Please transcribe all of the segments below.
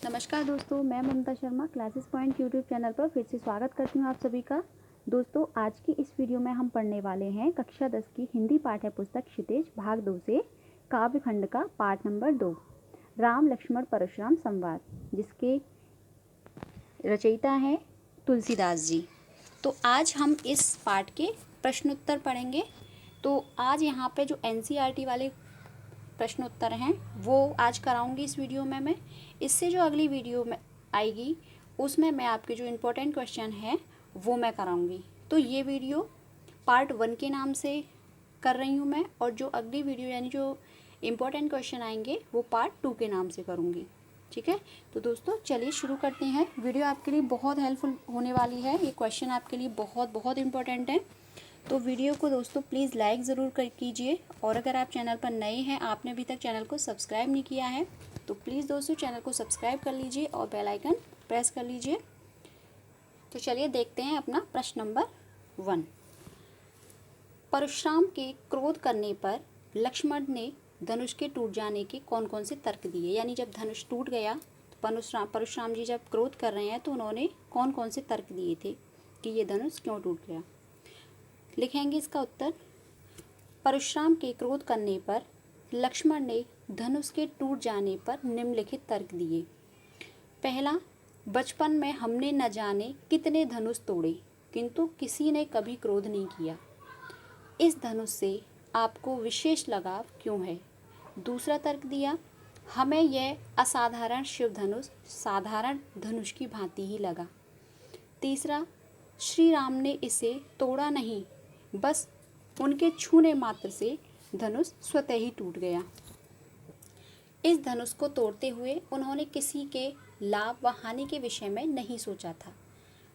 नमस्कार दोस्तों, मैं Mamta Sharma classes point YouTube channel पर फिर से स्वागत करती हूँ आप सभी का। दोस्तों, आज की इस वीडियो में हम पढ़ने वाले हैं कक्षा 10 की हिंदी पाठ्य पुस्तक क्षितिज भाग 2 से काव्य खंड का पाठ नंबर 2, राम लक्ष्मण परशुराम संवाद, जिसके रचयिता हैं तुलसीदास जी। तो आज हम इस पाठ के प्रश्नोत्तर पढ़ेंगे। तो आज यहाँ पे जो NCERT वाले प्रश्न उत्तर हैं वो आज कराऊंगी इस वीडियो में मैं। इससे जो अगली वीडियो में आएगी उसमें मैं आपके जो इम्पोर्टेंट क्वेश्चन हैं वो मैं कराऊंगी। तो ये वीडियो पार्ट 1 के नाम से कर रही हूँ मैं, और जो अगली वीडियो यानी जो इम्पोर्टेंट क्वेश्चन आएंगे वो पार्ट 2 के नाम से करूँगी। ठीक है, तो दोस्तों चलिए शुरू करते हैं। वीडियो आपके लिए बहुत हेल्पफुल होने वाली है, ये क्वेश्चन आपके लिए बहुत बहुत इम्पोर्टेंट है। तो वीडियो को दोस्तों प्लीज़ लाइक ज़रूर कर कीजिए, और अगर आप चैनल पर नए हैं, आपने अभी तक चैनल को सब्सक्राइब नहीं किया है, तो प्लीज़ दोस्तों चैनल को सब्सक्राइब कर लीजिए और बेल आइकन प्रेस कर लीजिए। तो चलिए देखते हैं अपना प्रश्न नंबर 1। परशुराम के क्रोध करने पर लक्ष्मण ने धनुष के टूट जाने के कौन कौन से तर्क दिए। यानी जब धनुष टूट गया तो परशुराम जी जब क्रोध कर रहे हैं तो उन्होंने कौन कौन से तर्क दिए थे कि ये धनुष क्यों टूट गया। लिखेंगे इसका उत्तर। परशुराम के क्रोध करने पर लक्ष्मण ने धनुष के टूट जाने पर निम्नलिखित तर्क दिए। पहला, बचपन में हमने न जाने कितने धनुष तोड़े, किंतु किसी ने कभी क्रोध नहीं किया। इस धनुष से आपको विशेष लगाव क्यों है। दूसरा तर्क दिया, हमें यह असाधारण शिव धनुष साधारण धनुष की भांति ही लगा। तीसरा, श्री राम ने इसे तोड़ा नहीं, बस उनके छूने मात्र से धनुष स्वतः ही टूट गया। इस धनुष को तोड़ते हुए उन्होंने किसी के लाभ व हानि के विषय में नहीं सोचा था।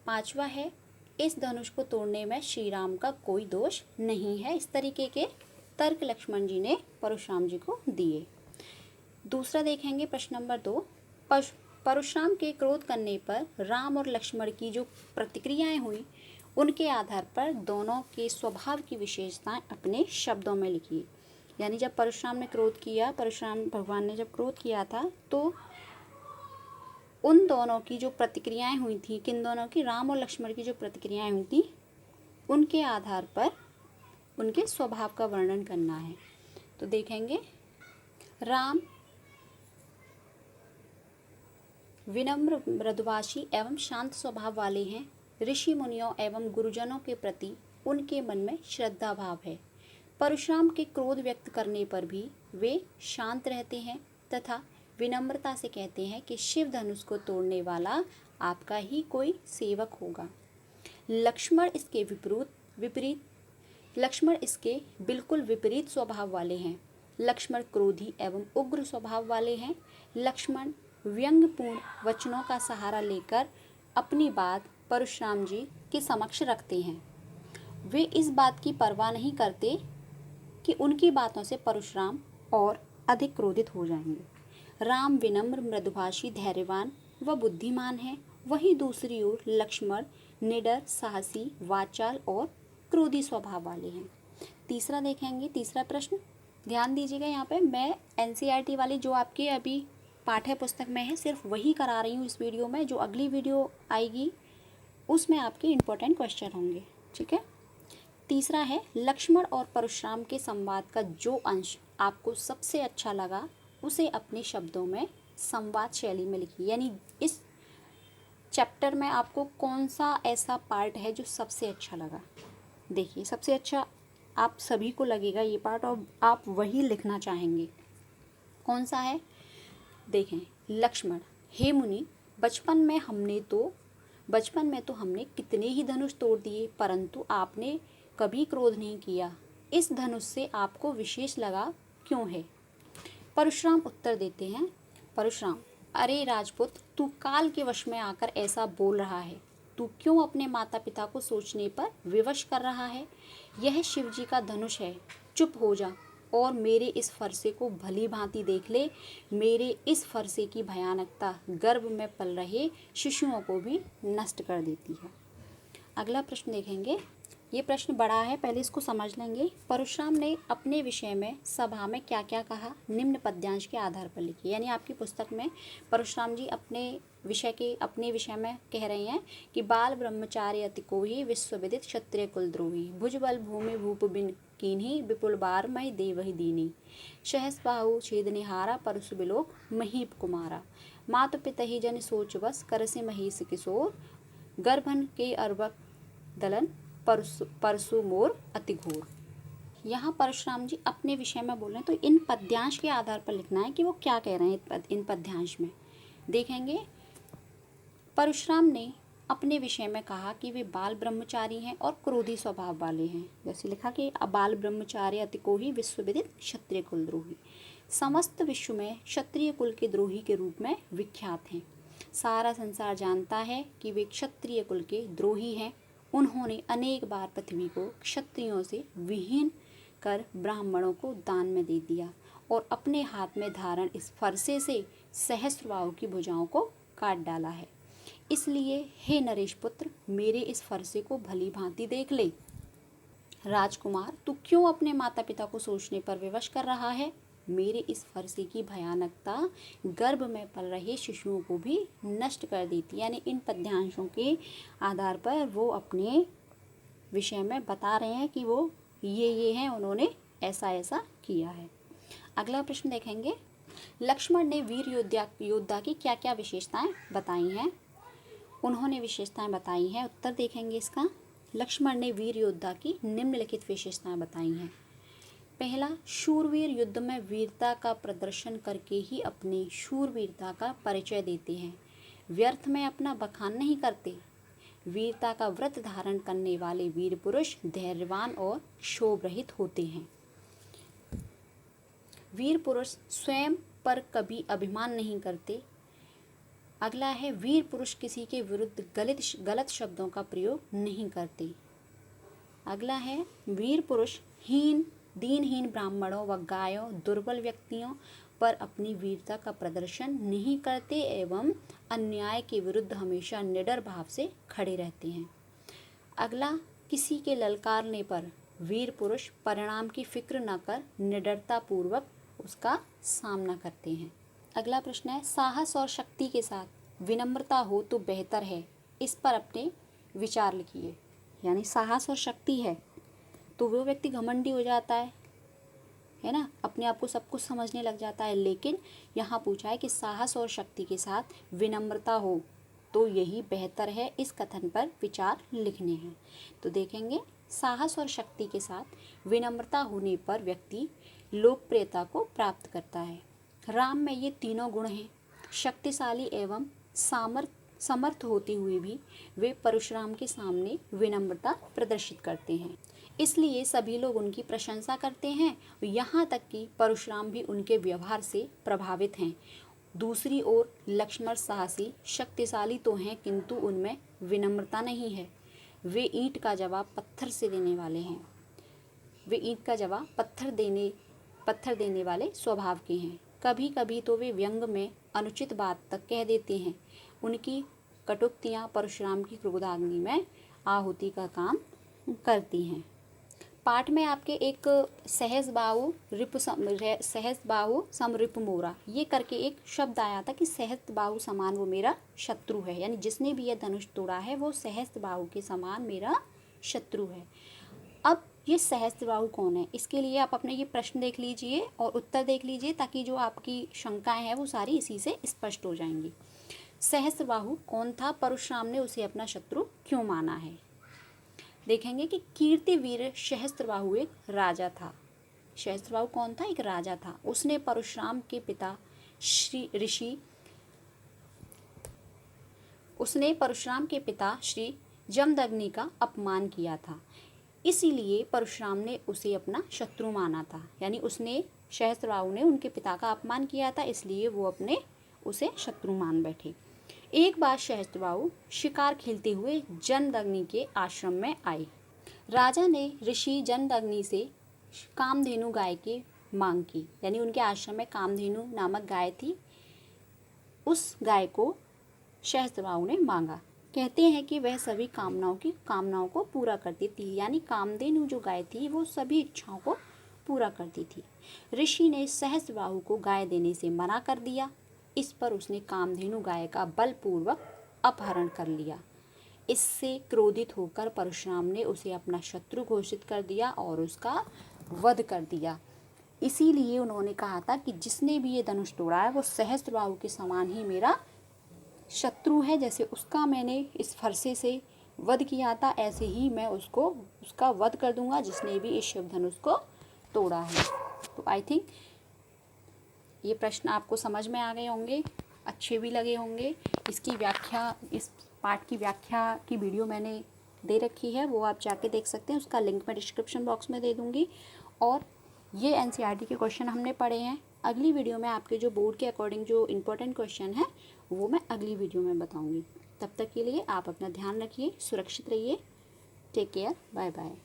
पांचवा है, इस धनुष को तोड़ने में श्री राम का कोई दोष नहीं है। इस तरीके के तर्क लक्ष्मण जी ने परशुराम जी को दिए। दूसरा देखेंगे प्रश्न नंबर 2। परशुराम के क्रोध करने पर राम और लक्ष्मण की जो प्रतिक्रियाएं हुई उनके आधार पर दोनों के स्वभाव की विशेषताएं अपने शब्दों में लिखिए। यानी जब परशुराम ने क्रोध किया, परशुराम भगवान ने जब क्रोध किया था, तो उन दोनों की जो प्रतिक्रियाएं हुई थी, किन दोनों की, राम और लक्ष्मण की जो प्रतिक्रियाएं हुई थी, उनके आधार पर उनके स्वभाव का वर्णन करना है। तो देखेंगे, राम विनम्र मृदुभाषी एवं शांत स्वभाव वाले हैं। ऋषि मुनियों एवं गुरुजनों के प्रति उनके मन में श्रद्धा भाव है। परशुराम के क्रोध व्यक्त करने पर भी वे शांत रहते हैं तथा विनम्रता से कहते हैं कि शिव धनुष को तोड़ने वाला आपका ही कोई सेवक होगा। लक्ष्मण इसके बिल्कुल विपरीत स्वभाव वाले हैं। लक्ष्मण क्रोधी एवं उग्र स्वभाव वाले हैं। लक्ष्मण व्यंग्यपूर्ण वचनों का सहारा लेकर अपनी बात परशुराम जी के समक्ष रखते हैं। वे इस बात की परवाह नहीं करते कि उनकी बातों से परशुराम और अधिक क्रोधित हो जाएंगे। राम विनम्र मृदुभाषी धैर्यवान व बुद्धिमान है, वहीं दूसरी ओर लक्ष्मण निडर साहसी वाचाल और क्रोधी स्वभाव वाले हैं। तीसरा देखेंगे, तीसरा प्रश्न ध्यान दीजिएगा। यहाँ पे मैं NCERT वाली जो आपकी अभी पाठ्य पुस्तक में है सिर्फ वही करा रही हूँ इस वीडियो में। जो अगली वीडियो आएगी उसमें आपके इम्पोर्टेंट क्वेश्चन होंगे। ठीक है। तीसरा है, लक्ष्मण और परशुराम के संवाद का जो अंश आपको सबसे अच्छा लगा उसे अपने शब्दों में संवाद शैली में लिखिए। यानी इस चैप्टर में आपको कौन सा ऐसा पार्ट है जो सबसे अच्छा लगा। देखिए, सबसे अच्छा आप सभी को लगेगा ये पार्ट, और आप वही लिखना चाहेंगे। कौन सा है देखें। लक्ष्मण, हे मुनि, बचपन में तो हमने कितने ही धनुष तोड़ दिए, परंतु आपने कभी क्रोध नहीं किया। इस धनुष से आपको विशेष लगाव क्यों है। परशुराम उत्तर देते हैं। परशुराम, अरे राजपुत, तू काल के वश में आकर ऐसा बोल रहा है। तू क्यों अपने माता पिता को सोचने पर विवश कर रहा है। यह शिव जी का धनुष है। चुप हो जा और मेरे इस फरसे को भली भांति देख ले। मेरे इस फरसे की भयानकता गर्भ में पल रहे शिशुओं को भी नष्ट कर देती है। अगला प्रश्न देखेंगे। ये प्रश्न बड़ा है, पहले इसको समझ लेंगे। परशुराम ने अपने विषय में सभा में क्या क्या कहा, निम्न पद्यांश के आधार पर लिखिए। यानी आपकी पुस्तक में परशुराम जी अपने विषय में कह रहे हैं कि बाल ब्रह्मचारी अति कोहि, विश्व विदित क्षत्रिय कुल द्रोही, भुजबल भूमि भूप बिन कीन्ही, विपुल बार मई देवहि दीनी, सहस बाहु छेद निहारा, परशु बिलोक महीप कुमारा, मातु पितहि जन सोच बस, करसे महीस किशोर, गर्भन के अर्वक दलन, परसु मोर अति घोर। यहाँ परशुराम जी अपने विषय में बोल रहे हैं, तो इन पद्यांश के आधार पर लिखना है कि वो क्या कह रहे हैं। इन पद्यांश में देखेंगे, परशुराम ने अपने विषय में कहा कि वे बाल ब्रह्मचारी हैं और क्रोधी स्वभाव वाले हैं। जैसे लिखा कि बाल ब्रह्मचारी अति कोहि, विश्व विदित क्षत्रिय कुल द्रोही, समस्त विश्व में क्षत्रिय कुल के द्रोही के रूप में विख्यात हैं। सारा संसार जानता है कि वे क्षत्रिय कुल के द्रोही हैं। उन्होंने अनेक बार पृथ्वी को क्षत्रियों से विहीन कर ब्राह्मणों को दान में दे दिया और अपने हाथ में धारण इस फरसे से सहस्त्रबाहु की भुजाओं को काट डाला है। इसलिए हे नरेश पुत्र, मेरे इस फरसे को भली भांति देख ले। राजकुमार, तू क्यों अपने माता पिता को सोचने पर विवश कर रहा है? मेरे इस फरसे की भयानकता गर्भ में पल रहे शिशुओं को भी नष्ट कर देती। यानी इन पद्यांशों के आधार पर वो अपने विषय में बता रहे हैं कि वो ये हैं, उन्होंने ऐसा ऐसा किया है। अगला प्रश्न देखेंगे, लक्ष्मण ने वीर योद्धा की क्या क्या विशेषताएं बताई हैं? उन्होंने विशेषताएं बताई हैं। उत्तर देखेंगे इसका, लक्ष्मण ने वीर योद्धा की निम्नलिखित विशेषताएं बताई हैं। पहला, शूरवीर युद्ध में वीरता का प्रदर्शन करके ही अपनी शूरवीरता का परिचय देते हैं, व्यर्थ में अपना बखान नहीं करते। वीरता का व्रत धारण करने वाले वीर पुरुष धैर्यवान और क्षोभ रहित होते हैं। वीर पुरुष स्वयं पर कभी अभिमान नहीं करते। अगला है, वीर पुरुष किसी के विरुद्ध गलत शब्दों का प्रयोग नहीं करते। अगला है, वीर पुरुष दीनहीन ब्राह्मणों व गायों, दुर्बल व्यक्तियों पर अपनी वीरता का प्रदर्शन नहीं करते एवं अन्याय के विरुद्ध हमेशा निडर भाव से खड़े रहते हैं। अगला, किसी के ललकारने पर वीर पुरुष परिणाम की फिक्र न कर निडरता पूर्वक उसका सामना करते हैं। अगला प्रश्न है, साहस और शक्ति के साथ विनम्रता हो तो बेहतर है, इस पर अपने विचार लिखिए। यानी साहस और शक्ति है तो वो व्यक्ति घमंडी हो जाता है ना, अपने आप को सब कुछ समझने लग जाता है। लेकिन यहाँ पूछा है कि साहस और शक्ति के साथ विनम्रता हो तो यही बेहतर है, इस कथन पर विचार लिखने हैं। तो देखेंगे, साहस और शक्ति के साथ विनम्रता होने पर व्यक्ति लोकप्रियता को प्राप्त करता है। राम में ये तीनों गुण हैं। शक्तिशाली एवं समर्थ होते हुए भी वे परशुराम के सामने विनम्रता प्रदर्शित करते हैं, इसलिए सभी लोग उनकी प्रशंसा करते हैं। यहाँ तक कि परशुराम भी उनके व्यवहार से प्रभावित हैं। दूसरी ओर लक्ष्मण साहसी शक्तिशाली तो हैं, किंतु उनमें विनम्रता नहीं है। वे ईंट का जवाब पत्थर से देने वाले हैं। वे ईंट का जवाब पत्थर देने वाले स्वभाव के हैं। कभी कभी तो वे व्यंग में अनुचित बात तक कह देते हैं। उनकी कटुक्तियाँ परशुराम की क्रोधाग्नि में आहुति का काम करती हैं। पाठ में आपके एक सहस बाहु सम रिपु मोरा ये करके एक शब्द आया था कि सहस बाहु समान वो मेरा शत्रु है। यानी जिसने भी यह धनुष तोड़ा है वो सहस बाहु के समान मेरा शत्रु है। अब ये सहस्त्रबाहु कौन है, इसके लिए आप अपने ये प्रश्न देख लीजिए और उत्तर देख लीजिए, ताकि जो आपकी शंकाएं हैं वो सारी इसी से स्पष्ट हो जाएंगी। सहस्त्रबाहु कौन था, परशुराम ने उसे अपना शत्रु क्यों माना है? देखेंगे कि कीर्तिवीर सहस्त्रबाहु एक राजा था। सहस्त्रबाहु कौन था? एक राजा था। उसने परशुराम के पिता श्री जमदग्नि का अपमान किया था, इसीलिए परशुराम ने उसे अपना शत्रु माना था। यानी सहस्त्रबाहु ने उनके पिता का अपमान किया था, इसलिए वो उसे शत्रु मान बैठे। एक बार सहस्त्रबाहु शिकार खेलते हुए जमदग्नि के आश्रम में आए। राजा ने ऋषि जमदग्नि से कामधेनु गाय की मांग की। यानी उनके आश्रम में कामधेनु नामक गाय थी, उस गाय को सहस्त्रबाहु ने मांगा। कहते हैं कि वह सभी कामनाओं को पूरा करती थी, यानी कामधेनु जो गाय थी वो सभी इच्छाओं को पूरा करती थी। ऋषि ने सहस्त्रबाहु को गाय देने से मना कर दिया। इस पर उसने कामधेनु गाय का बलपूर्वक अपहरण कर लिया। इससे क्रोधित होकर परशुराम ने उसे अपना शत्रु घोषित कर दिया और उसका वध कर दिया। इसीलिए उन्होंने कहा था कि जिसने भी ये धनुष तोड़ा है वो सहस्त्रबाहु के समान ही मेरा शत्रु है। जैसे उसका मैंने इस फरसे से वध किया था, ऐसे ही मैं उसका वध कर दूंगा जिसने भी इस शिव धनुष को तोड़ा है। तो आई थिंक ये प्रश्न आपको समझ में आ गए होंगे, अच्छे भी लगे होंगे। इसकी व्याख्या, इस पाठ की व्याख्या की वीडियो मैंने दे रखी है, वो आप जाके देख सकते हैं। उसका लिंक मैं डिस्क्रिप्शन बॉक्स में दे दूँगी। और ये एनसीईआरटी के क्वेश्चन हमने पढ़े हैं। अगली वीडियो में आपके जो बोर्ड के अकॉर्डिंग जो इम्पोर्टेंट क्वेश्चन है वो मैं अगली वीडियो में बताऊँगी। तब तक के लिए आप अपना ध्यान रखिए, सुरक्षित रहिए। Take care, bye bye.